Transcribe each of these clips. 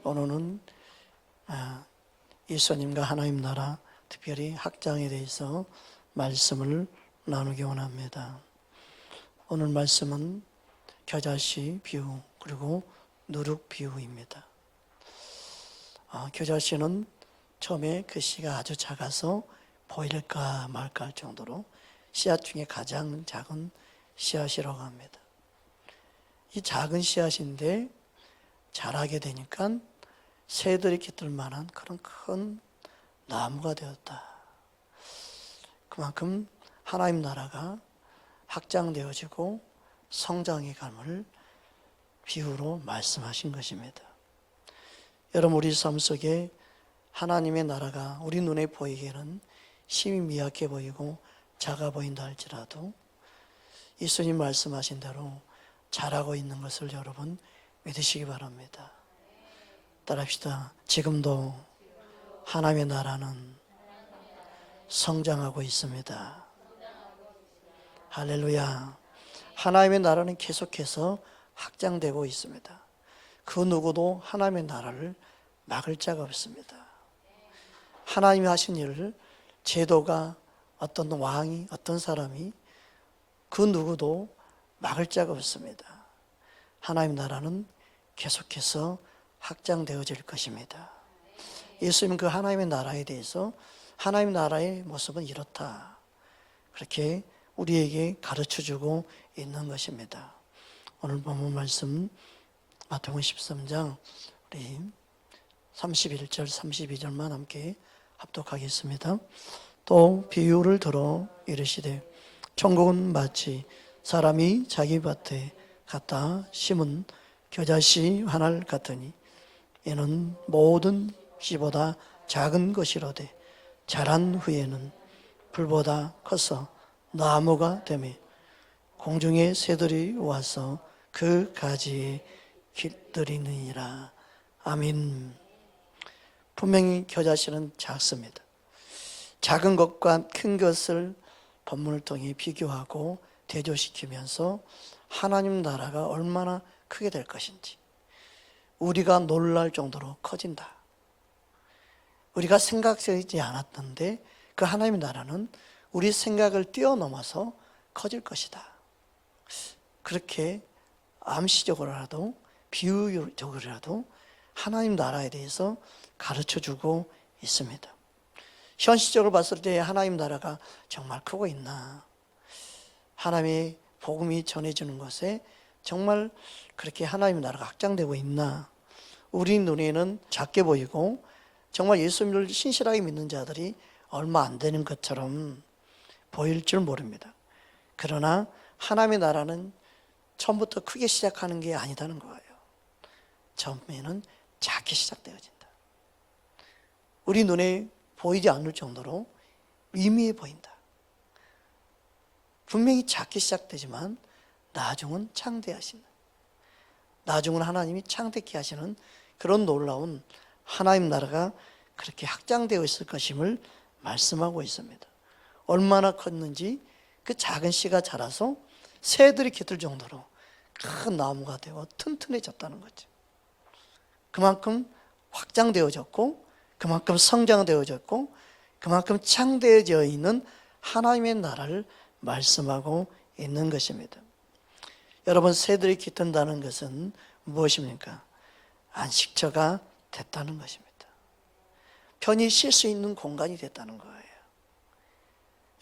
오늘은 예수님과 하나님 나라, 특별히 학장에 대해서 말씀을 나누기 원합니다. 오늘 말씀은 겨자씨 비유 그리고 누룩 비유입니다. 겨자씨는 처음에 그 씨가 아주 작아서 보일까 말까 할 정도로 씨앗 중에 가장 작은 씨앗이라고 합니다. 이 작은 씨앗인데 자라게 되니까 새들이 깃들 만한 그런 큰 나무가 되었다. 그만큼 하나님 나라가 확장되어지고 성장해 감을 비유로 말씀하신 것입니다. 여러분, 우리 삶 속에 하나님의 나라가 우리 눈에 보이기에는 심히 미약해 보이고 작아 보인다 할지라도 예수님 말씀하신 대로 자라고 있는 것을 여러분 믿으시기 바랍니다. 따라합시다. 지금도 하나님의 나라는 성장하고 있습니다. 할렐루야. 하나님의 나라는 계속해서 확장되고 있습니다. 그 누구도 하나님의 나라를 막을 자가 없습니다. 하나님이 하신 일을 제도가, 어떤 왕이, 어떤 사람이 그 누구도 막을 자가 없습니다. 하나님 나라는 계속해서 확장되어질 것입니다. 예수님은 그 하나님의 나라에 대해서 하나님 나라의 모습은 이렇다, 그렇게 우리에게 가르쳐주고 있는 것입니다. 오늘 본문 말씀 마태복음 13장 우리 31절 32절만 함께 합독하겠습니다. 또 비유를 들어 이르시되 천국은 마치 사람이 자기 밭에 갖다 심은 겨자씨 하나 같으니 이는 모든 씨보다 작은 것이로되 자란 후에는 풀보다 커서 나무가 되며 공중의 새들이 와서 그 가지에 깃들이느니라. 아멘. 분명히 겨자씨는 작습니다. 작은 것과 큰 것을 본문을 통해 비교하고 대조시키면서 하나님 나라가 얼마나 크게 될 것인지, 우리가 놀랄 정도로 커진다. 우리가 생각하지 않았던데 그 하나님의 나라는 우리 생각을 뛰어넘어서 커질 것이다. 그렇게 암시적으로라도 비유적으로라도 하나님 나라에 대해서 가르쳐주고 있습니다. 현실적으로 봤을 때 하나님 나라가 정말 크고 있나? 하나님의 복음이 전해지는 것에 정말 그렇게 하나님의 나라가 확장되고 있나? 우리 눈에는 작게 보이고 정말 예수님을 신실하게 믿는 자들이 얼마 안 되는 것처럼 보일 줄 모릅니다. 그러나 하나님의 나라는 처음부터 크게 시작하는 게 아니다는 거예요. 처음에는 작게 시작되어진다. 우리 눈에 보이지 않을 정도로 미미해 보인다. 분명히 작게 시작되지만 나중은 창대하시는, 나중은 하나님이 창대케 하시는 그런 놀라운 하나님 나라가 그렇게 확장되어 있을 것임을 말씀하고 있습니다. 얼마나 컸는지 그 작은 씨가 자라서 새들이 깃들 정도로 큰 나무가 되어 튼튼해졌다는 거죠. 그만큼 확장되어졌고, 그만큼 성장되어졌고, 그만큼 창대해져 있는 하나님의 나라를 말씀하고 있는 것입니다. 여러분, 새들이 깃든다는 것은 무엇입니까? 안식처가 됐다는 것입니다. 편히 쉴 수 있는 공간이 됐다는 거예요.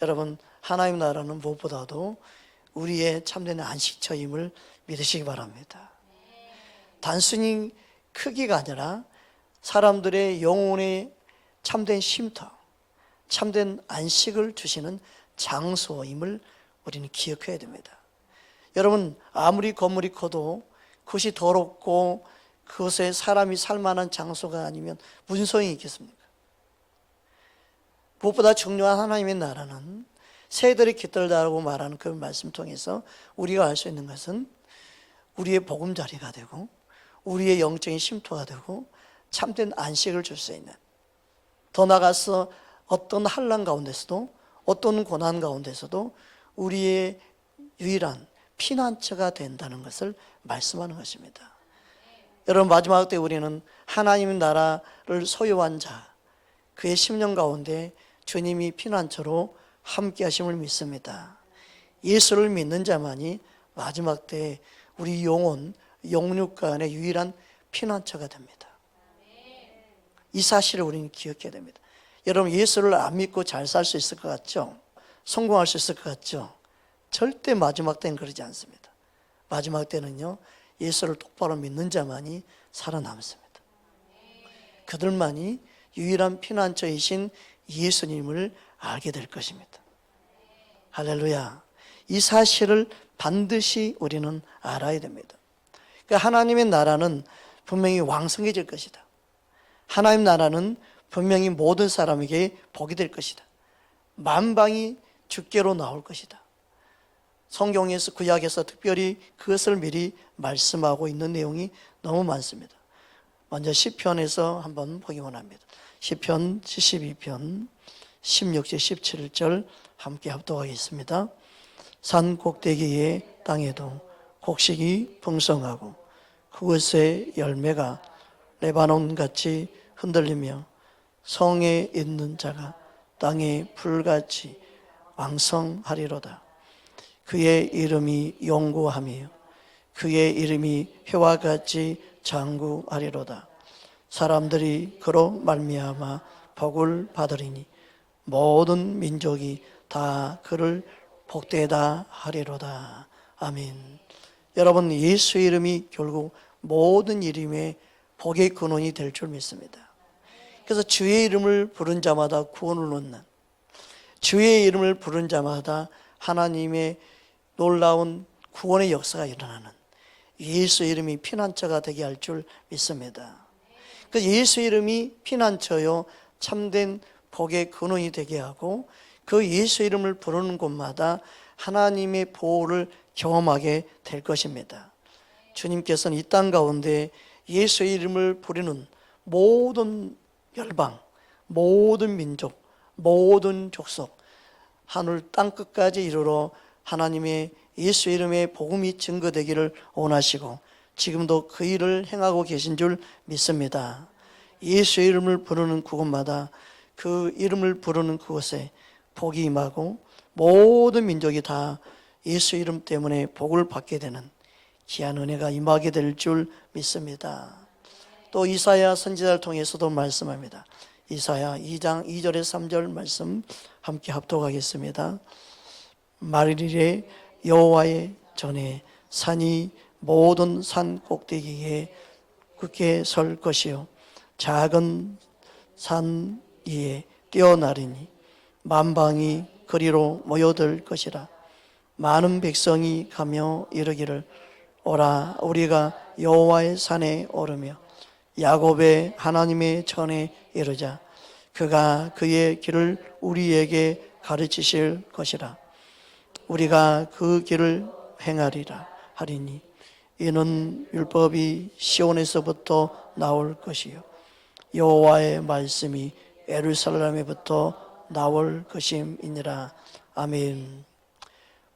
여러분, 하나님 나라는 무엇보다도 우리의 참된 안식처임을 믿으시기 바랍니다. 단순히 크기가 아니라 사람들의 영혼의 참된 쉼터, 참된 안식을 주시는 장소임을 우리는 기억해야 됩니다. 여러분, 아무리 건물이 커도 그것이 더럽고 그것에 사람이 살만한 장소가 아니면 무슨 소용이 있겠습니까? 무엇보다 중요한 하나님의 나라는 새들이 깃들다라고 말하는 그 말씀 통해서 우리가 알 수 있는 것은 우리의 보금자리가 되고 우리의 영적인 쉼터가 되고 참된 안식을 줄 수 있는, 더 나아가서 어떤 환난 가운데서도 어떤 고난 가운데서도 우리의 유일한 피난처가 된다는 것을 말씀하는 것입니다. 여러분, 마지막 때 우리는 하나님의 나라를 소유한 자, 그의 심령 가운데 주님이 피난처로 함께 하심을 믿습니다. 예수를 믿는 자만이 마지막 때 우리 영혼, 영육 간의 유일한 피난처가 됩니다. 이 사실을 우리는 기억해야 됩니다. 여러분, 예수를 안 믿고 잘 살 수 있을 것 같죠? 성공할 수 있을 것 같죠? 절대 마지막 때는 그러지 않습니다. 마지막 때는요, 예수를 똑바로 믿는 자만이 살아남습니다. 그들만이 유일한 피난처이신 예수님을 알게 될 것입니다. 할렐루야. 이 사실을 반드시 우리는 알아야 됩니다. 그러니까 하나님의 나라는 분명히 왕성해질 것이다. 하나님 나라는 분명히 모든 사람에게 복이 될 것이다. 만방이 주께로 나올 것이다. 성경에서, 구약에서 특별히 그것을 미리 말씀하고 있는 내용이 너무 많습니다. 먼저 시편에서 한번 보기 원합니다. 시편 72편 16절 17절 함께 합독하겠습니다. 산 꼭대기의 땅에도 곡식이 풍성하고 그곳의 열매가 레바논같이 흔들리며 성에 있는 자가 땅에 풀같이 왕성하리로다. 그의 이름이 영구하며 그의 이름이 회와 같이 장구하리로다. 사람들이 그로 말미암아 복을 받으리니 모든 민족이 다 그를 복되다 하리로다. 아멘. 여러분, 예수 이름이 결국 모든 이름의 복의 근원이 될 줄 믿습니다. 그래서 주의 이름을 부른 자마다 구원을 얻는, 주의 이름을 부른 자마다 하나님의 놀라운 구원의 역사가 일어나는 예수 이름이 피난처가 되게 할 줄 믿습니다. 그 예수 이름이 피난처요, 참된 복의 근원이 되게 하고, 그 예수 이름을 부르는 곳마다 하나님의 보호를 경험하게 될 것입니다. 주님께서는 이 땅 가운데 예수 이름을 부르는 모든 열방, 모든 민족, 모든 족속, 하늘 땅끝까지 이르러 하나님의 예수 이름의 복음이 증거되기를 원하시고 지금도 그 일을 행하고 계신 줄 믿습니다. 예수 이름을 부르는 그곳마다, 그 이름을 부르는 그곳에 복이 임하고 모든 민족이 다 예수 이름 때문에 복을 받게 되는 귀한 은혜가 임하게 될 줄 믿습니다. 또 이사야 선지자를 통해서도 말씀합니다. 이사야 2장 2절에 3절 말씀 함께 합독하겠습니다. 말일에 여호와의 전에 산이 모든 산 꼭대기에 굳게 설 것이요 작은 산 위에 뛰어나리니 만방이 그리로 모여들 것이라. 많은 백성이 가며 이르기를 오라, 우리가 여호와의 산에 오르며 야곱의 하나님의 전에 이르자. 그가 그의 길을 우리에게 가르치실 것이라. 우리가 그 길을 행하리라 하리니 이는 율법이 시온에서부터 나올 것이요 여호와의 말씀이 예루살렘에부터 나올 것임이니라. 아멘.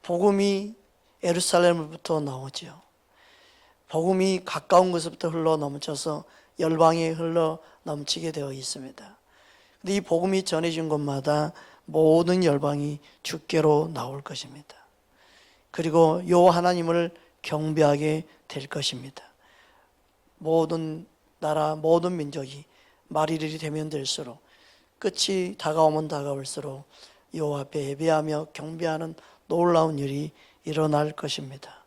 복음이 예루살렘으로부터 나오죠. 복음이 가까운 곳에부터 흘러 넘쳐서 열방에 흘러 넘치게 되어 있습니다. 근데 이 복음이 전해진 곳마다 모든 열방이 주께로 나올 것입니다. 그리고 요 하나님을 경배하게 될 것입니다. 모든 나라, 모든 민족이 말일이 되면 될수록, 끝이 다가오면 다가올수록 요 앞에 예배하며 경배하는 놀라운 일이 일어날 것입니다.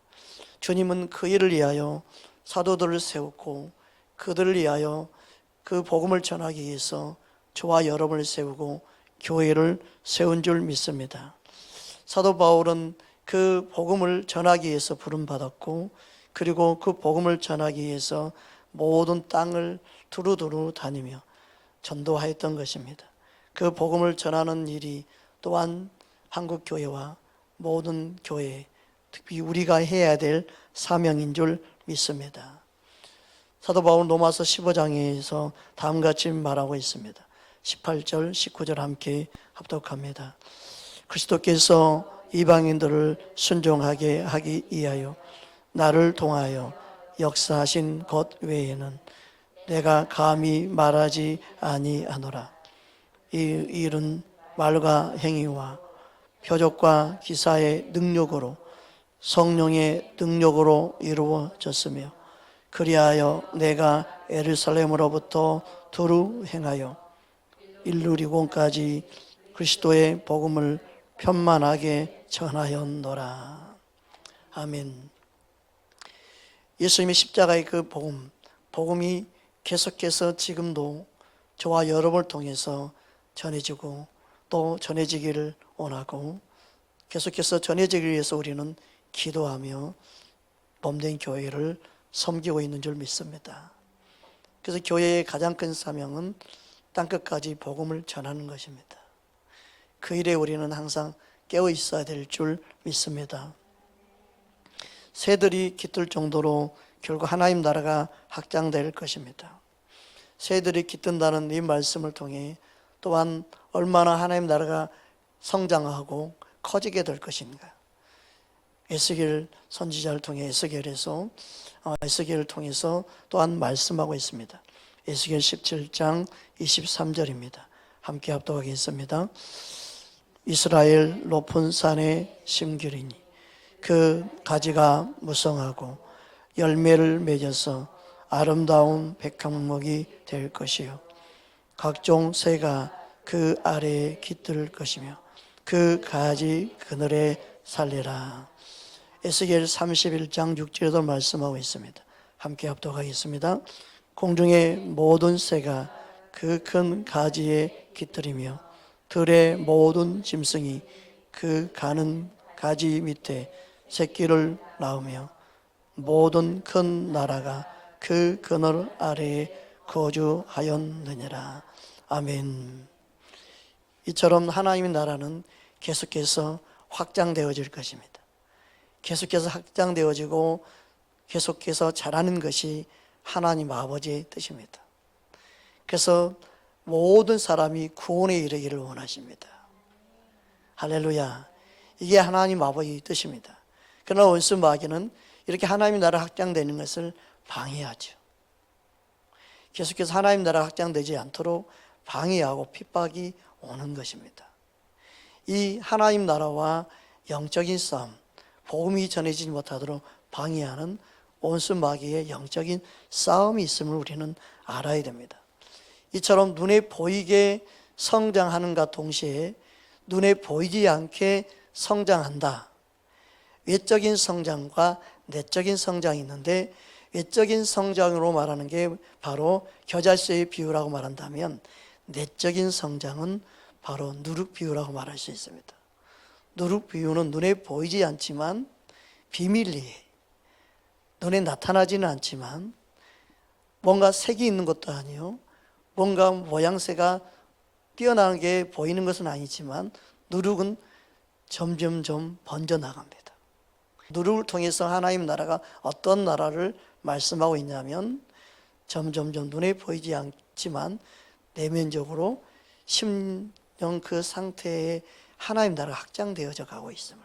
주님은 그 일을 위하여 사도들을 세우고 그들을 위하여 그 복음을 전하기 위해서 저와 여러분을 세우고 교회를 세운 줄 믿습니다. 사도 바울은 그 복음을 전하기 위해서 부름받았고, 그리고 그 복음을 전하기 위해서 모든 땅을 두루두루 다니며 전도하였던 것입니다. 그 복음을 전하는 일이 또한 한국 교회와 모든 교회, 특히 우리가 해야 될 사명인 줄 믿습니다. 사도 바울 로마서 15장에서 다음같이 말하고 있습니다. 18절, 19절 함께 합독합니다. 그리스도께서 이방인들을 순종하게 하기 위하여 나를 통하여 역사하신 것 외에는 내가 감히 말하지 아니하노라. 이 일은 말과 행위와 표적과 기사의 능력으로 성령의 능력으로 이루어졌으며 그리하여 내가 예루살렘으로부터 두루 행하여 일루리곤까지 그리스도의 복음을 편만하게 전하였노라. 아멘. 예수님의 십자가의 그 복음이 계속해서 지금도 저와 여러분을 통해서 전해지고 또 전해지기를 원하고 계속해서 전해지기 위해서 우리는 기도하며 몸된 교회를 섬기고 있는 줄 믿습니다. 그래서 교회의 가장 큰 사명은 땅끝까지 복음을 전하는 것입니다. 그 일에 우리는 항상 깨어 있어야 될 줄 믿습니다. 새들이 깃들 정도로 결국 하나님 나라가 확장될 것입니다. 새들이 깃든다는 이 말씀을 통해 또한 얼마나 하나님 나라가 성장하고 커지게 될 것인가. 에스겔 선지자를 통해 에스겔을 통해서 또한 말씀하고 있습니다. 에스겔 17장 23절입니다. 함께 합독하겠습니다. 이스라엘 높은 산에 심기리니 그 가지가 무성하고 열매를 맺어서 아름다운 백향목이 될 것이요 각종 새가 그 아래에 깃들 것이며 그 가지 그늘에 살리라. 에스겔 31장 6절에도 말씀하고 있습니다. 함께 합독하겠습니다. 공중의 모든 새가 그 큰 가지에 깃들이며 들의 모든 짐승이 그 가는 가지 밑에 새끼를 낳으며 모든 큰 나라가 그 그늘 아래에 거주하였느니라. 아멘. 이처럼 하나님의 나라는 계속해서 확장되어질 것입니다. 계속해서 확장되어지고 계속해서 자라는 것이 하나님 아버지의 뜻입니다. 그래서 모든 사람이 구원에 이르기를 원하십니다. 할렐루야. 이게 하나님 아버지의 뜻입니다. 그러나 원수 마귀는 이렇게 하나님 나라 확장되는 것을 방해하죠. 계속해서 하나님 나라가 확장되지 않도록 방해하고 핍박이 오는 것입니다. 이 하나님 나라와 영적인 싸움, 복음이 전해지지 못하도록 방해하는 원수 마귀의 영적인 싸움이 있음을 우리는 알아야 됩니다. 이처럼 눈에 보이게 성장하는가 동시에 눈에 보이지 않게 성장한다. 외적인 성장과 내적인 성장이 있는데 외적인 성장으로 말하는 게 바로 겨자씨의 비유라고 말한다면 내적인 성장은 바로 누룩 비유라고 말할 수 있습니다. 누룩 비유는 눈에 보이지 않지만 비밀리에 눈에 나타나지는 않지만 뭔가 색이 있는 것도 아니요 뭔가 모양새가 뛰어나게 보이는 것은 아니지만 누룩은 점점점 번져나갑니다. 누룩을 통해서 하나님 나라가 어떤 나라를 말씀하고 있냐면 점점점 눈에 보이지 않지만 내면적으로 심령 그 상태에 하나님 나라가 확장되어져 가고 있음을,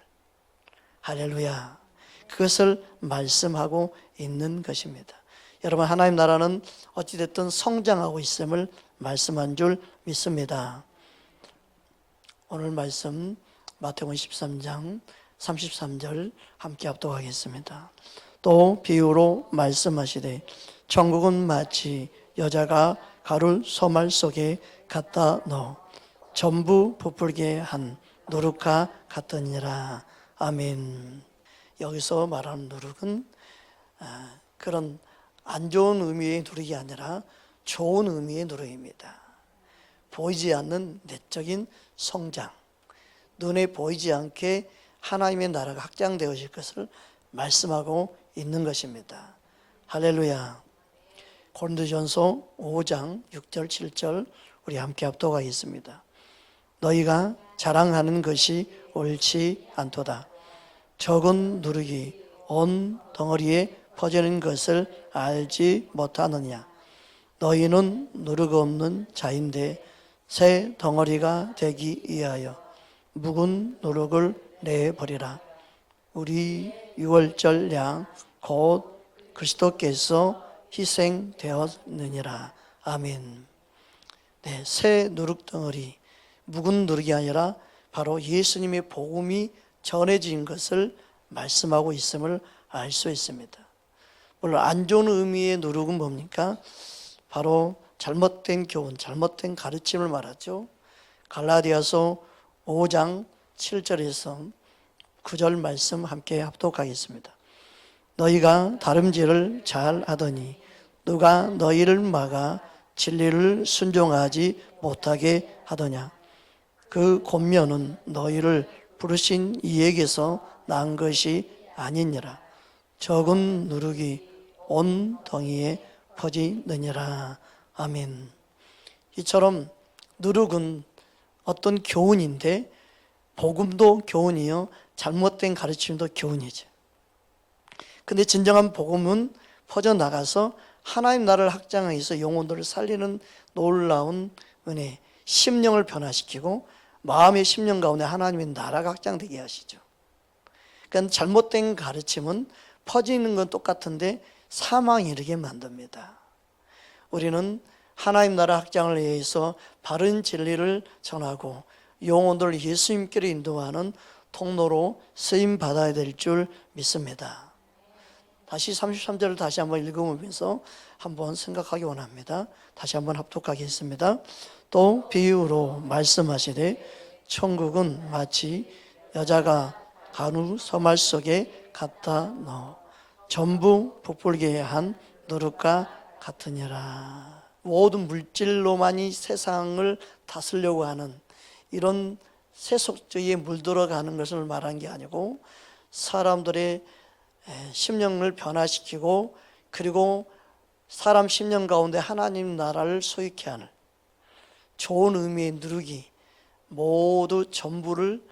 할렐루야, 그것을 말씀하고 있는 것입니다. 여러분, 하나님 나라는 어찌됐든 성장하고 있음을 말씀한 줄 믿습니다. 오늘 말씀 마태복음 13장 33절 함께 합독하겠습니다. 또 비유로 말씀하시되 천국은 마치 여자가 가루 소말 속에 갖다 넣어 전부 부풀게 한 누룩과 같으니라. 아멘. 여기서 말하는 누룩은 그런 안 좋은 의미의 누룩이 아니라 좋은 의미의 누룩입니다. 보이지 않는 내적인 성장, 눈에 보이지 않게 하나님의 나라가 확장되어질 것을 말씀하고 있는 것입니다. 할렐루야. 고린도전서 5장 6절 7절 우리 함께 합독하겠습니다. 너희가 자랑하는 것이 옳지 않도다. 적은 누룩이 온 덩어리에 퍼지는 것을 알지 못하느냐. 너희는 누룩 없는 자인데 새 덩어리가 되기 위하여 묵은 누룩을 내버리라. 우리 유월절 양 곧 그리스도께서 희생되었느니라. 아멘. 네, 새 누룩덩어리, 묵은 누룩이 아니라 바로 예수님의 복음이 전해진 것을 말씀하고 있음을 알 수 있습니다. 물론 안 좋은 의미의 누룩은 뭡니까? 바로 잘못된 교훈, 잘못된 가르침을 말하죠. 갈라디아서 5장 7절에서 9절 말씀 함께 합독하겠습니다. 너희가 다름질을 잘 하더니 누가 너희를 막아 진리를 순종하지 못하게 하더냐? 그 권면은 너희를 부르신 이에게서 난 것이 아니니라. 적은 누룩이 온 덩이에 퍼지느니라. 아멘. 이처럼 누룩은 어떤 교훈인데 복음도 교훈이요, 잘못된 가르침도 교훈이죠. 근데 진정한 복음은 퍼져나가서 하나님 나라를 확장하기 위해서 영혼들을 살리는 놀라운 은혜, 심령을 변화시키고 마음의 심령 가운데 하나님의 나라가 확장되게 하시죠. 그러니까 잘못된 가르침은 퍼지는 건 똑같은데 사망에 이르게 만듭니다. 우리는 하나님 나라 확장을 위해서 바른 진리를 전하고 영혼들을 예수님께로 인도하는 통로로 쓰임 받아야 될 줄 믿습니다. 다시 33절을 다시 한번 읽어보면서 한번 생각하기 원합니다. 다시 한번 합독하겠습니다. 또 비유로 말씀하시되 천국은 마치 여자가 간우 서말 속에 갖다 넣어 전부 부풀게 한 누룩과 같으니라. 모든 물질로만이 세상을 다스려고 하는 이런 세속주의에 물들어가는 것을 말한 게 아니고 사람들의 심령을 변화시키고 그리고 사람 심령 가운데 하나님 나라를 소유케 하는 좋은 의미의 누룩이 모두 전부를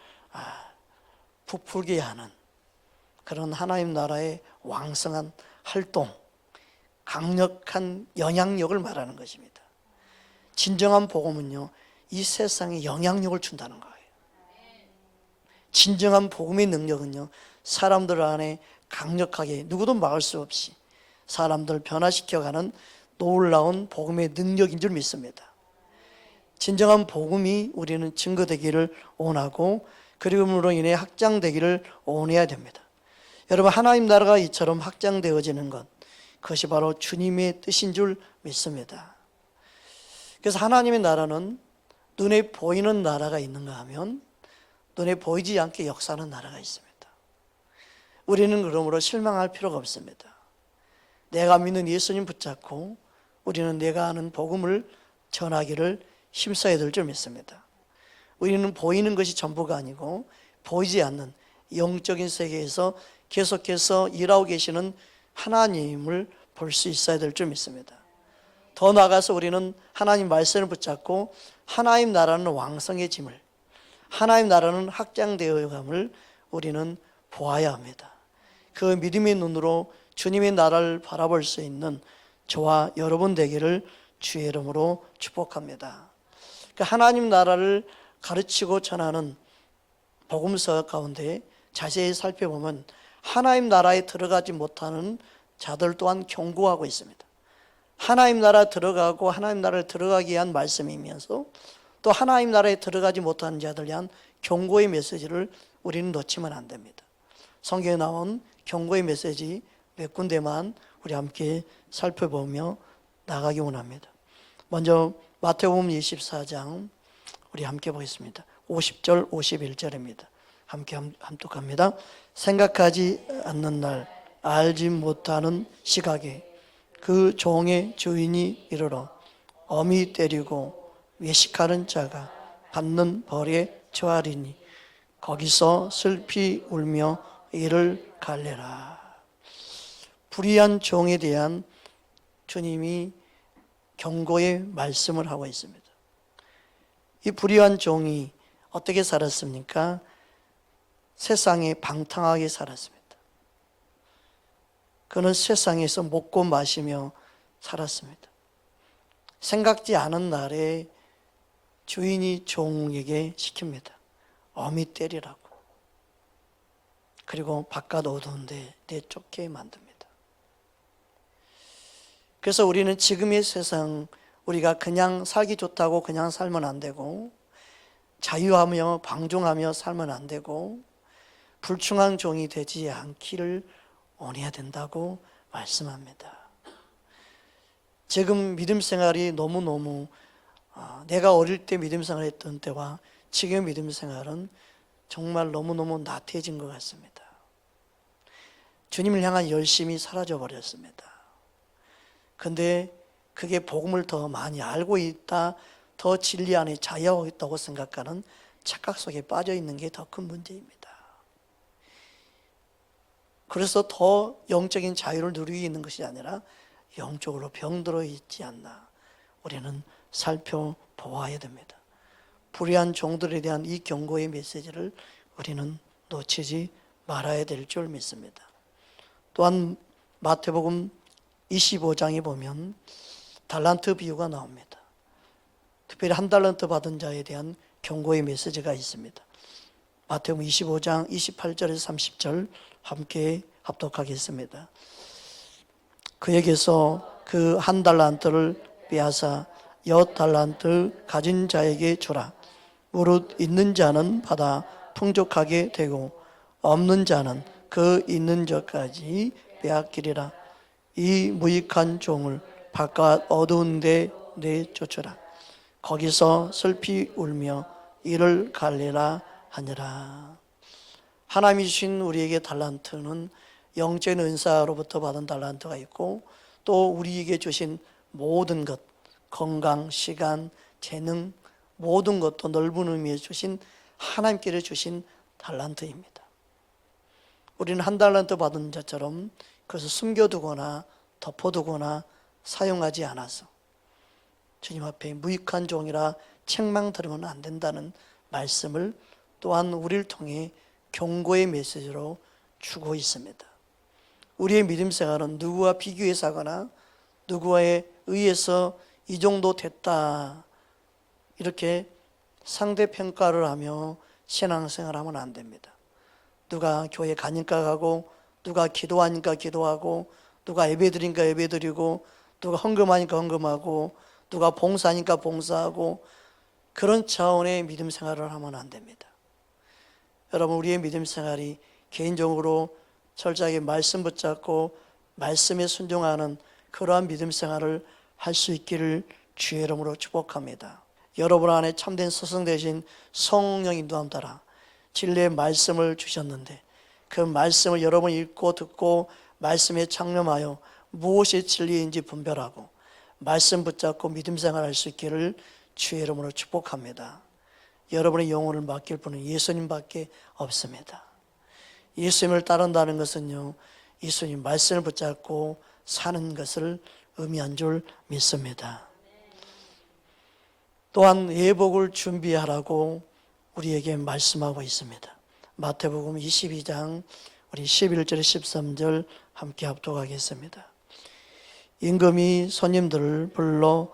부풀게 하는 그런 하나님 나라의 왕성한 활동, 강력한 영향력을 말하는 것입니다. 진정한 복음은요, 이 세상에 영향력을 준다는 거예요. 진정한 복음의 능력은요, 사람들 안에 강력하게 누구도 막을 수 없이 사람들 변화시켜가는 놀라운 복음의 능력인 줄 믿습니다. 진정한 복음이 우리는 증거되기를 원하고 그리고로 인해 확장되기를 원해야 됩니다. 여러분, 하나님 나라가 이처럼 확장되어지는 것, 그것이 바로 주님의 뜻인 줄 믿습니다. 그래서 하나님의 나라는 눈에 보이는 나라가 있는가 하면 눈에 보이지 않게 역사하는 나라가 있습니다. 우리는 그러므로 실망할 필요가 없습니다. 내가 믿는 예수님 붙잡고 우리는 내가 아는 복음을 전하기를 힘써야 될 줄 믿습니다. 우리는 보이는 것이 전부가 아니고 보이지 않는 영적인 세계에서 계속해서 일하고 계시는 하나님을 볼 수 있어야 될 줄 믿습니다. 더 나아가서 우리는 하나님 말씀을 붙잡고 하나님 나라는 왕성해짐을, 하나님 나라는 확장되어감을 우리는 보아야 합니다. 그 믿음의 눈으로 주님의 나라를 바라볼 수 있는 저와 여러분 되기를 주의 이름으로 축복합니다. 하나님 나라를 가르치고 전하는 복음서 가운데 자세히 살펴보면 하나님 나라에 들어가지 못하는 자들 또한 경고하고 있습니다. 하나님 나라 들어가고 하나님 나라에 들어가기 위한 말씀이면서 또 하나님 나라에 들어가지 못하는 자들 위한 경고의 메시지를 우리는 놓치면 안 됩니다. 성경에 나온 경고의 메시지 몇 군데만 우리 함께 살펴보며 나가기 원합니다. 먼저 마태복음 24장 우리 함께 보겠습니다. 50절 51절입니다. 함께 함독합니다. 생각하지 않는 날 알지 못하는 시각에 그 종의 주인이 이르러 엄히 때리고 외식하는 자가 받는 벌에 처하리니 거기서 슬피 울며 이를 갈래라. 불의한 종에 대한 주님이 경고의 말씀을 하고 있습니다. 이 불의한 종이 어떻게 살았습니까? 세상에 방탕하게 살았습니다. 그는 세상에서 먹고 마시며 살았습니다. 생각지 않은 날에 주인이 종에게 시킵니다. 엄히 때리라고. 그리고 바깥 어두운데 내쫓게 만듭니다. 그래서 우리는 지금의 세상, 우리가 그냥 살기 좋다고 그냥 살면 안 되고, 자유하며 방종하며 살면 안 되고, 불충한 종이 되지 않기를 원해야 된다고 말씀합니다. 지금 믿음 생활이 너무너무 내가 어릴 때 믿음 생활 했던 때와 지금의 믿음 생활은 정말 너무너무 나태해진 것 같습니다. 주님을 향한 열심이 사라져 버렸습니다. 근데 그게 복음을 더 많이 알고 있다, 더 진리 안에 자유하고 있다고 생각하는 착각 속에 빠져 있는 게 더 큰 문제입니다. 그래서 더 영적인 자유를 누리고 있는 것이 아니라 영적으로 병들어 있지 않나 우리는 살펴보아야 됩니다. 불의한 종들에 대한 이 경고의 메시지를 우리는 놓치지 말아야 될 줄 믿습니다. 또한 마태복음 25장에 보면 달란트 비유가 나옵니다. 특별히 한 달란트 받은 자에 대한 경고의 메시지가 있습니다. 마태복음 25장 28절에서 30절 함께 합독하겠습니다. 그에게서 그 한 달란트를 빼앗아 10달란트 가진 자에게 주라. 무릇 있는 자는 받아 풍족하게 되고 없는 자는 그 있는 저까지 빼앗기리라. 이 무익한 종을 바깥 어두운 데 내쫓으라. 거기서 슬피 울며 이를 갈리라 하니라. 하나님이 주신 우리에게 달란트는 영적인 은사로부터 받은 달란트가 있고, 또 우리에게 주신 모든 것, 건강, 시간, 재능, 모든 것도 넓은 의미에 주신 하나님께서 주신 달란트입니다. 우리는 한 달란트 받은 자처럼 그것을 숨겨두거나 덮어두거나 사용하지 않아서 주님 앞에 무익한 종이라 책망 들으면 안 된다는 말씀을 또한 우리를 통해 경고의 메시지로 주고 있습니다. 우리의 믿음 생활은 누구와 비교해서 하거나 누구에 의해서 이 정도 됐다 이렇게 상대평가를 하며 신앙생활을 하면 안 됩니다. 누가 교회 가니까 가고, 누가 기도하니까 기도하고, 누가 예배드리니까 예배드리고, 누가 헌금하니까 헌금하고, 누가 봉사하니까 봉사하고, 그런 차원의 믿음 생활을 하면 안 됩니다. 여러분, 우리의 믿음 생활이 개인적으로 철저하게 말씀 붙잡고 말씀에 순종하는 그러한 믿음 생활을 할 수 있기를 주의 이름으로 축복합니다. 여러분 안에 참된 스승 되신 성령 인도함 따라 진리의 말씀을 주셨는데, 그 말씀을 여러분이 읽고 듣고 말씀에 창념하여 무엇이 진리인지 분별하고 말씀 붙잡고 믿음 생활할 수 있기를 주의 이름으로 축복합니다. 여러분의 영혼을 맡길 분은 예수님밖에 없습니다. 예수님을 따른다는 것은요, 예수님 말씀을 붙잡고 사는 것을 의미한 줄 믿습니다. 또한 예복을 준비하라고 우리에게 말씀하고 있습니다. 마태복음 22장 우리 11절 13절 함께 합독하겠습니다. 임금이 손님들을 불러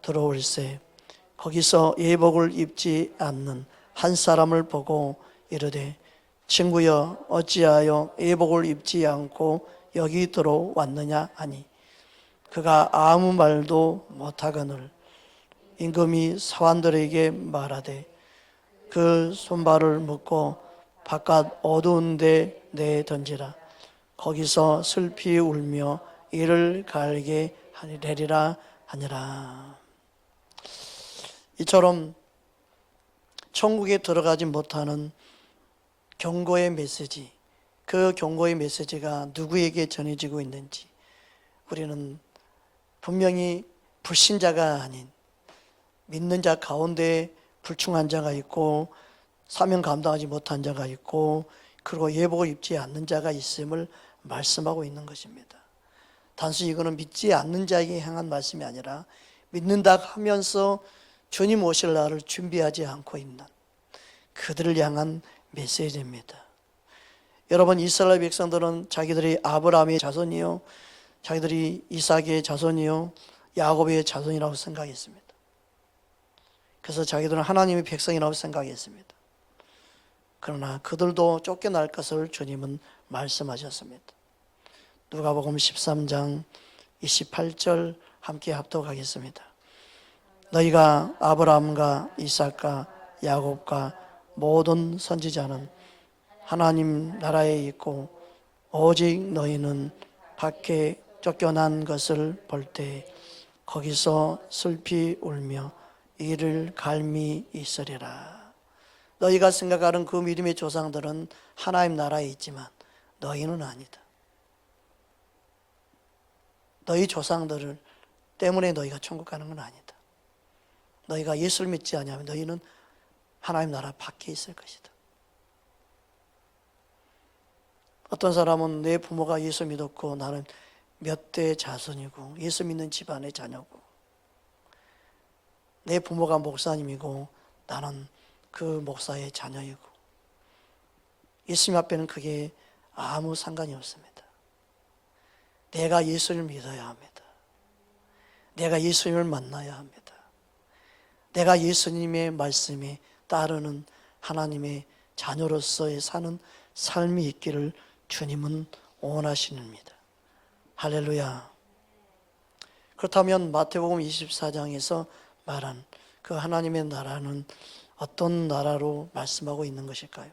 들어올세 거기서 예복을 입지 않는 한 사람을 보고 이르되 친구여 어찌하여 예복을 입지 않고 여기 들어왔느냐 하니 그가 아무 말도 못하거늘 임금이 사환들에게 말하되 그 손발을 묶고 바깥 어두운 데 내던지라. 거기서 슬피 울며 이를 갈게 하리라 하니라. 이처럼 천국에 들어가지 못하는 경고의 메시지, 그 경고의 메시지가 누구에게 전해지고 있는지 우리는 분명히 불신자가 아닌 믿는 자 가운데 불충한 자가 있고 사명 감당하지 못한 자가 있고 그리고 예복을 입지 않는 자가 있음을 말씀하고 있는 것입니다. 단순히 이거는 믿지 않는 자에게 향한 말씀이 아니라 믿는다 하면서 주님 오실 날을 준비하지 않고 있는 그들을 향한 메시지입니다. 여러분, 이스라엘 백성들은 자기들이 아브라함의 자손이요, 자기들이 이삭의 자손이요, 야곱의 자손이라고 생각했습니다. 그래서 자기들은 하나님의 백성이라고 생각했습니다. 그러나 그들도 쫓겨날 것을 주님은 말씀하셨습니다. 누가복음 13장 28절 함께 합독하겠습니다. 너희가 아브라함과 이삭과 야곱과 모든 선지자는 하나님 나라에 있고 오직 너희는 밖에 쫓겨난 것을 볼 때 거기서 슬피 울며 이를 갈미 있으리라. 너희가 생각하는 그 믿음의 조상들은 하나님 나라에 있지만 너희는 아니다. 너희 조상들 때문에 너희가 천국 가는 건 아니다. 너희가 예수를 믿지 않으면 너희는 하나님 나라 밖에 있을 것이다. 어떤 사람은 내 부모가 예수 믿었고 나는 몇 대 자손이고 예수 믿는 집안의 자녀고 내 부모가 목사님이고 나는 그 목사의 자녀이고 예수님 앞에는 그게 아무 상관이 없습니다. 내가 예수를 믿어야 합니다. 내가 예수님을 만나야 합니다. 내가 예수님의 말씀에 따르는 하나님의 자녀로서의 사는 삶이 있기를 주님은 원하시는입니다. 할렐루야. 그렇다면 마태복음 24장에서 말한 그 하나님의 나라는 어떤 나라로 말씀하고 있는 것일까요?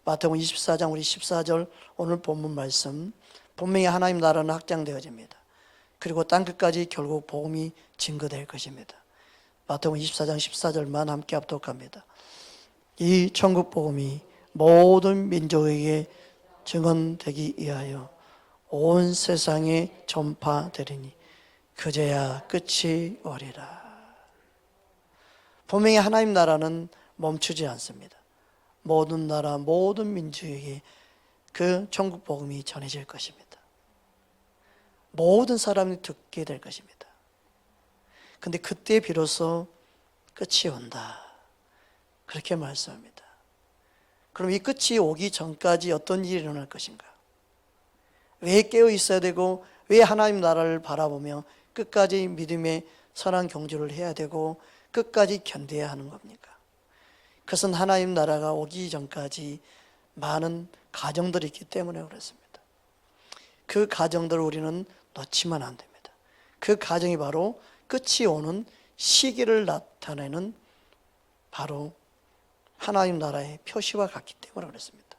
마태복음 24장 우리 14절 오늘 본문 말씀, 분명히 하나님 나라는 확장되어집니다. 그리고 땅끝까지 결국 복음이 증거될 것입니다. 마태복음 24장 14절만 함께 합독합니다. 이 천국 복음이 모든 민족에게 증언되기 위하여 온 세상에 전파되리니 그제야 끝이 오리라. 분명히 하나님 나라는 멈추지 않습니다. 모든 나라, 모든 민족에게 그 천국 복음이 전해질 것입니다. 모든 사람이 듣게 될 것입니다. 근데 그때 비로소 끝이 온다. 그렇게 말씀합니다. 그럼 이 끝이 오기 전까지 어떤 일이 일어날 것인가? 왜 깨어 있어야 되고 왜 하나님 나라를 바라보며 끝까지 믿음의 선한 경주를 해야 되고 끝까지 견뎌야 하는 겁니까? 그것은 하나님 나라가 오기 전까지 많은 가정들이 있기 때문에 그렇습니다. 그 가정들을 우리는 놓치면 안 됩니다. 그 가정이 바로 끝이 오는 시기를 나타내는 바로 하나님 나라의 표시와 같기 때문에 그렇습니다.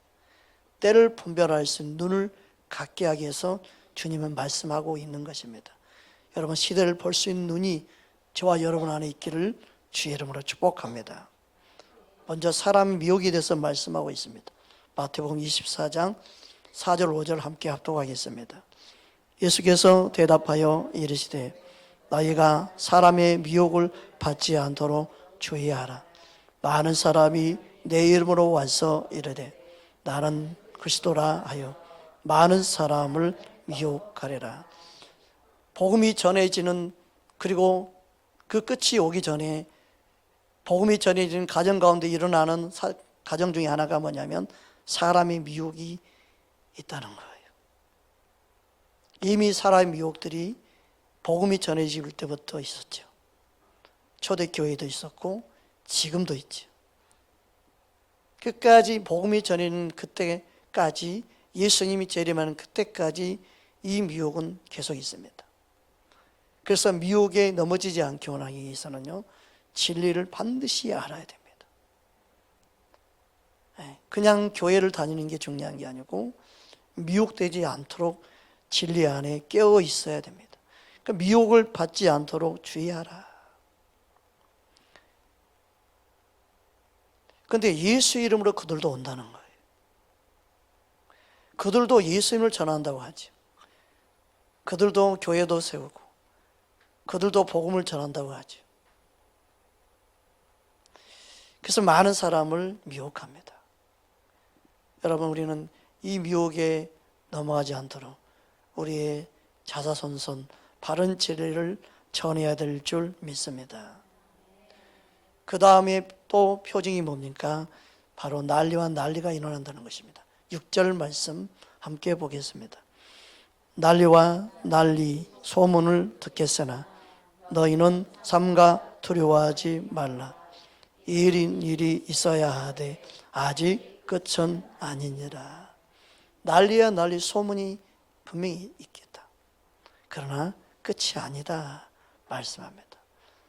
때를 분별할 수 있는 눈을 갖게 하기 위해서 주님은 말씀하고 있는 것입니다. 여러분 시대를 볼 수 있는 눈이 저와 여러분 안에 있기를 주의 이름으로 축복합니다. 먼저 사람 미혹에 대해서 말씀하고 있습니다. 마태복음 24장 4절 5절 함께 합독하겠습니다. 예수께서 대답하여 이르시되 너희가 사람의 미혹을 받지 않도록 주의하라. 많은 사람이 내 이름으로 와서 이르되 나는 그리스도라 하여 많은 사람을 미혹하리라. 복음이 전해지는 그리고 그 끝이 오기 전에 복음이 전해지는 가정 가운데 일어나는 가정 중에 하나가 뭐냐면 사람의 미혹이 있다는 거예요. 이미 사람의 미혹들이 복음이 전해질 때부터 있었죠. 초대교회도 있었고 지금도 있죠. 끝까지 복음이 전해지는 그때까지 예수님이 재림하는 그때까지 이 미혹은 계속 있습니다. 그래서 미혹에 넘어지지 않게 원하기 위해서는요 진리를 반드시 알아야 됩니다. 그냥 교회를 다니는 게 중요한 게 아니고 미혹되지 않도록 진리 안에 깨어 있어야 됩니다. 그러니까 미혹을 받지 않도록 주의하라. 그런데 예수 이름으로 그들도 온다는 거예요. 그들도 예수님을 전한다고 하죠. 그들도 교회도 세우고 그들도 복음을 전한다고 하죠. 그래서 많은 사람을 미혹합니다. 여러분 우리는 이 미혹에 넘어가지 않도록 우리의 자사손손 바른 진리를 전해야 될 줄 믿습니다. 그 다음에 또 표징이 뭡니까? 바로 난리와 난리가 일어난다는 것입니다. 6절 말씀 함께 보겠습니다. 난리와 난리 소문을 듣겠으나 너희는 삼가 두려워하지 말라. 일이 있어야 하되 아직 끝은 아니니라. 난리와 난리 소문이 분명히 있겠다. 그러나 끝이 아니다 말씀합니다.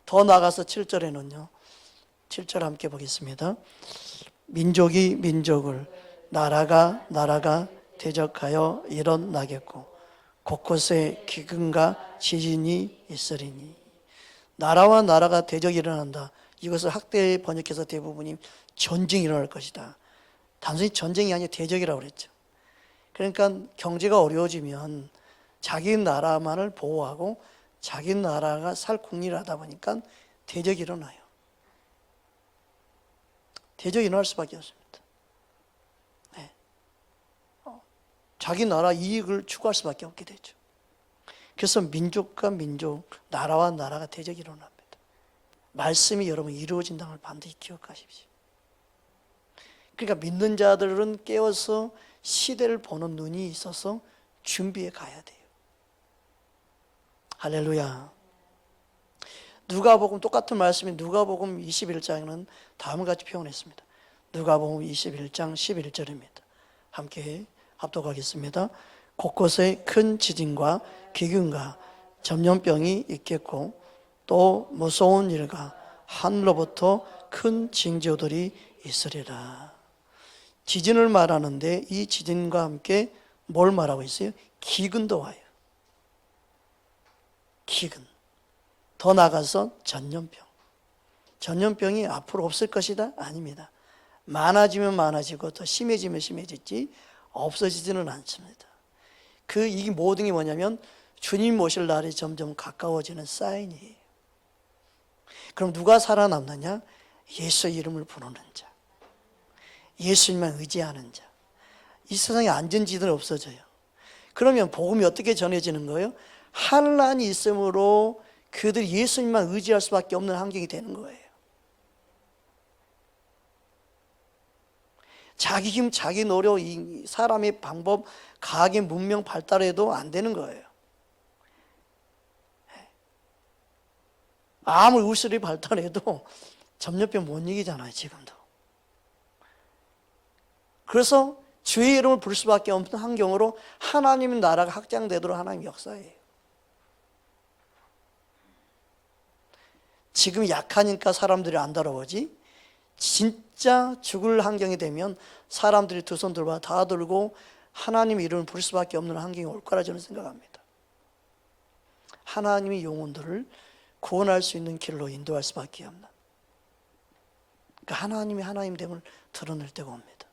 더 나아가서 7절에는요. 7절 함께 보겠습니다. 민족이 민족을, 나라가 나라가 대적하여 일어나겠고 곳곳에 기근과 지진이 있으리니. 나라와 나라가 대적이 일어난다. 이것을 학대 번역해서 대부분이 전쟁이 일어날 것이다. 단순히 전쟁이 아니라 대적이라고 그랬죠. 그러니까 경제가 어려워지면 자기 나라만을 보호하고 자기 나라가 살 국리를 하다 보니까 대적이 일어나요. 대적이 일어날 수밖에 없습니다. 네. 자기 나라 이익을 추구할 수밖에 없게 되죠. 그래서 민족과 민족, 나라와 나라가 대적이 일어납니다. 말씀이 여러분 이루어진다는 걸 반드시 기억하십시오. 그러니까 믿는 자들은 깨어서 시대를 보는 눈이 있어서 준비해 가야 돼요. 할렐루야. 누가복음 똑같은 말씀이 누가복음 21장에는 다음과 같이 표현했습니다. 누가복음 21장 11절입니다. 함께 합독하겠습니다. 곳곳에 큰 지진과 기근과 전염병이 있겠고 또 무서운 일과 하늘로부터 큰 징조들이 있으리라. 지진을 말하는데 이 지진과 함께 뭘 말하고 있어요? 기근도 와요. 기근. 더 나아가서 전염병. 전염병이 앞으로 없을 것이다? 아닙니다. 많아지면 많아지고 더 심해지면 심해지지 없어지지는 않습니다. 이 모든 게 뭐냐면 주님 오실 날이 점점 가까워지는 사인이에요. 그럼 누가 살아남느냐? 예수의 이름을 부르는 자, 예수님만 의지하는 자. 이 세상에 안전지대는 없어져요. 그러면 복음이 어떻게 전해지는 거예요? 환난이 있으므로 그들이 예수님만 의지할 수밖에 없는 환경이 되는 거예요. 자기 힘, 자기 노력, 이 사람의 방법, 과학의 문명 발달해도 안 되는 거예요. 아무리 의술이 발달해도 전염병 못 이기잖아요, 지금도. 그래서 주의 이름을 부를 수밖에 없는 환경으로 하나님의 나라가 확장되도록 하나님의 역사예요. 지금 약하니까 사람들이 안 따라오지, 진짜 죽을 환경이 되면 사람들이 두 손 들고 다 들고 하나님의 이름을 부를 수밖에 없는 환경이 올 거라 저는 생각합니다. 하나님의 영혼들을 구원할 수 있는 길로 인도할 수밖에 없는, 그러니까 하나님이 하나님됨을 드러낼 때가 옵니다.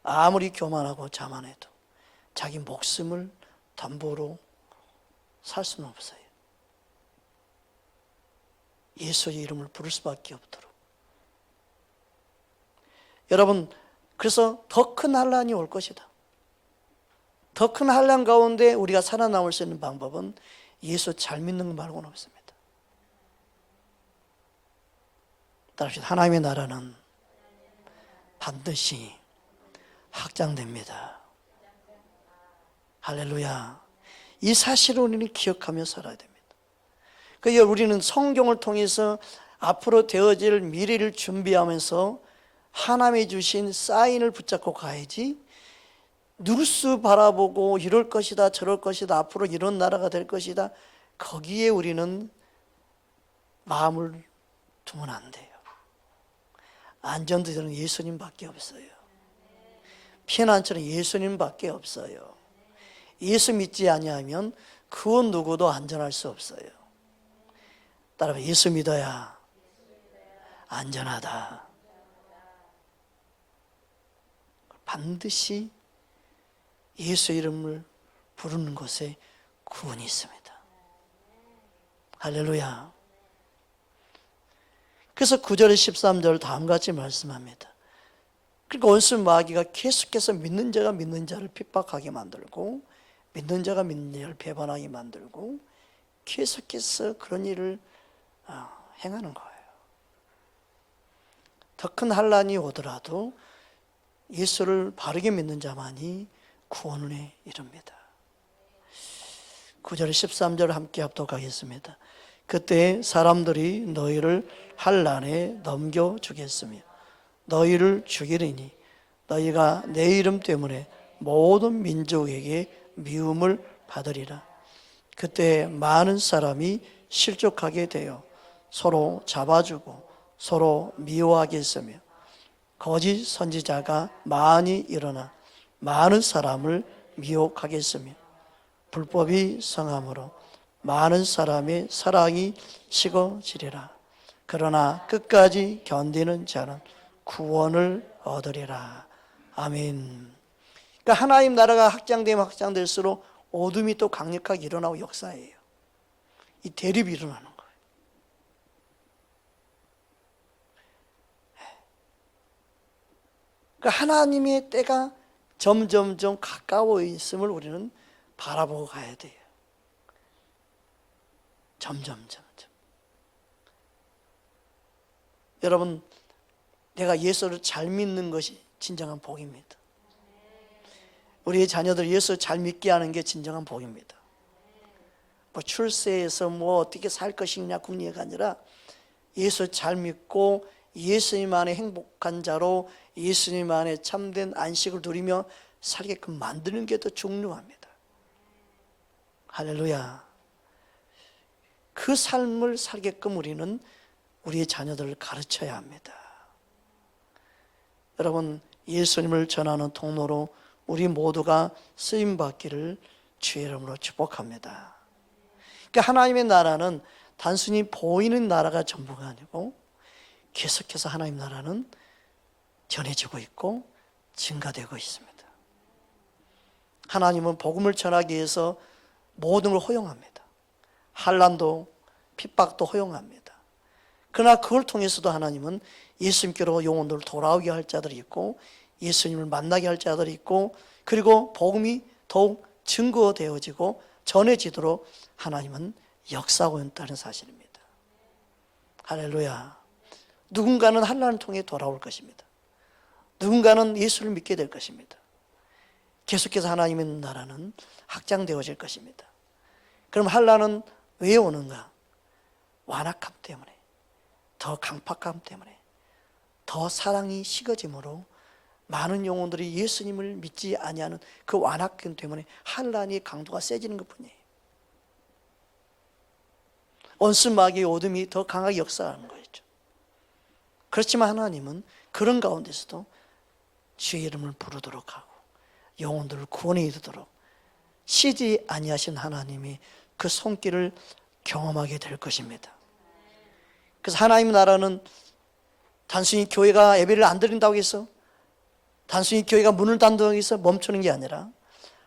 아무리 교만하고 자만해도 자기 목숨을 담보로 살 수는 없어요. 예수의 이름을 부를 수밖에 없도록. 여러분, 그래서 더 큰 환난이 올 것이다. 더 큰 환난 가운데 우리가 살아남을 수 있는 방법은 예수 잘 믿는 것 말고는 없습니다. 따라합시다. 하나님의 나라는 반드시 확장됩니다. 할렐루야. 이 사실을 우리는 기억하며 살아야 됩니다. 그래서 우리는 성경을 통해서 앞으로 되어질 미래를 준비하면서 하나님이 주신 사인을 붙잡고 가야지, 뉴스 바라보고 이럴 것이다 저럴 것이다 앞으로 이런 나라가 될 것이다, 거기에 우리는 마음을 두면 안 돼요. 안전지대는 예수님밖에 없어요. 피난처는 예수님밖에 없어요. 예수 믿지 아니하면 그 누구도 안전할 수 없어요. 따라서 예수 믿어야 안전하다. 반드시 예수 이름을 부르는 곳에 구원이 있습니다. 할렐루야. 그래서 9절 13절 다음과 같이 말씀합니다. 그러니까 원수 마귀가 계속해서 믿는 자가 믿는 자를 핍박하게 만들고 믿는 자가 믿는 자를 배반하게 만들고 계속해서 그런 일을 행하는 거예요. 더 큰 환난이 오더라도 예수를 바르게 믿는 자만이 구원에 이릅니다. 9절 13절 함께 합독하겠습니다. 그때 사람들이 너희를 환난에 넘겨주겠으며 너희를 죽이리니 너희가 내 이름 때문에 모든 민족에게 미움을 받으리라. 그때 많은 사람이 실족하게 되어 서로 잡아주고 서로 미워하겠으며 거짓 선지자가 많이 일어나 많은 사람을 미혹하겠으며 불법이 성함으로 많은 사람의 사랑이 식어지리라. 그러나 끝까지 견디는 자는 구원을 얻으리라. 아멘. 그러니까 하나님 나라가 확장되면 확장될수록 어둠이 또 강력하게 일어나고 역사해요. 이 대립이 일어나는 거예요. 그러니까 하나님의 때가 점점점 가까워 있음을 우리는 바라보고 가야 돼요. 점점. 여러분, 내가 예수를 잘 믿는 것이 진정한 복입니다. 우리의 자녀들 예수 잘 믿게 하는 게 진정한 복입니다. 뭐 출세해서 뭐 어떻게 살 것이냐 궁리가 아니라 예수 잘 믿고 예수님 안에 행복한 자로 예수님 안에 참된 안식을 누리며 살게끔 만드는 게 더 중요합니다. 할렐루야. 그 삶을 살게끔 우리는 우리의 자녀들을 가르쳐야 합니다. 여러분, 예수님을 전하는 통로로 우리 모두가 쓰임받기를 주의 이름으로 축복합니다. 그러니까 하나님의 나라는 단순히 보이는 나라가 전부가 아니고 계속해서 하나님 나라는 전해지고 있고 증가되고 있습니다. 하나님은 복음을 전하기 위해서 모든 걸 허용합니다. 환난도 핍박도 허용합니다. 그러나 그걸 통해서도 하나님은 예수님께로 영혼들을 돌아오게 할 자들이 있고 예수님을 만나게 할 자들이 있고 그리고 복음이 더욱 증거되어지고 전해지도록 하나님은 역사하고 있다는 사실입니다. 할렐루야. 누군가는 환난을 통해 돌아올 것입니다. 누군가는 예수를 믿게 될 것입니다. 계속해서 하나님의 나라는 확장되어질 것입니다. 그럼 환난은 왜 오는가? 완악함 때문에, 더 강팍함 때문에, 더 사랑이 식어짐으로 많은 영혼들이 예수님을 믿지 아니하는 그 완악함 때문에 환난의 강도가 세지는 것뿐이에요. 원수마귀의 어둠이 더 강하게 역사하는 거죠. 그렇지만 하나님은 그런 가운데서도 주의 이름을 부르도록 하고 영혼들을 구원에 이르도록 쉬지 아니하신 하나님이 그 손길을 경험하게 될 것입니다. 그래서 하나님 나라는 단순히 교회가 예배를 안 드린다고 해서 단순히 교회가 문을 닫는다고 해서 멈추는 게 아니라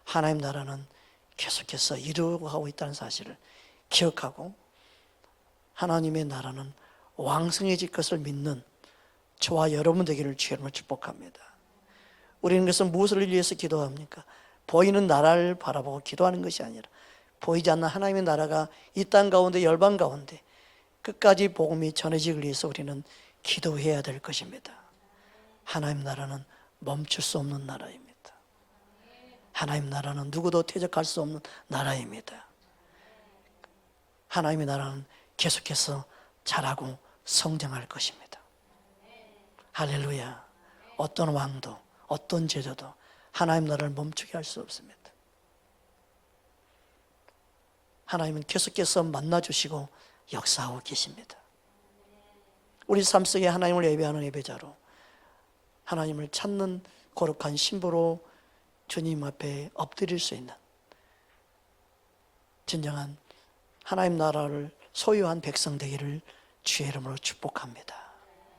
하나님 나라는 계속해서 이루어가고 하고 있다는 사실을 기억하고 하나님의 나라는 왕성해질 것을 믿는 저와 여러분 되기를 주의 이름으로 축복합니다. 우리는 그래서 무엇을 위해서 기도합니까? 보이는 나라를 바라보고 기도하는 것이 아니라 보이지 않는 하나님의 나라가 이 땅 가운데 열방 가운데 끝까지 복음이 전해지기 위해서 우리는 기도해야 될 것입니다. 하나님 나라는 멈출 수 없는 나라입니다. 하나님 나라는 누구도 퇴적할 수 없는 나라입니다. 하나님의 나라는 계속해서 자라고 성장할 것입니다. 할렐루야. 어떤 왕도 어떤 제도도 하나님 나라를 멈추게 할 수 없습니다. 하나님은 계속해서 만나주시고 역사하고 계십니다. 우리 삶 속에 하나님을 예배하는 예배자로 하나님을 찾는 거룩한 신부로 주님 앞에 엎드릴 수 있는 진정한 하나님 나라를 소유한 백성 되기를 주의 이름으로 축복합니다.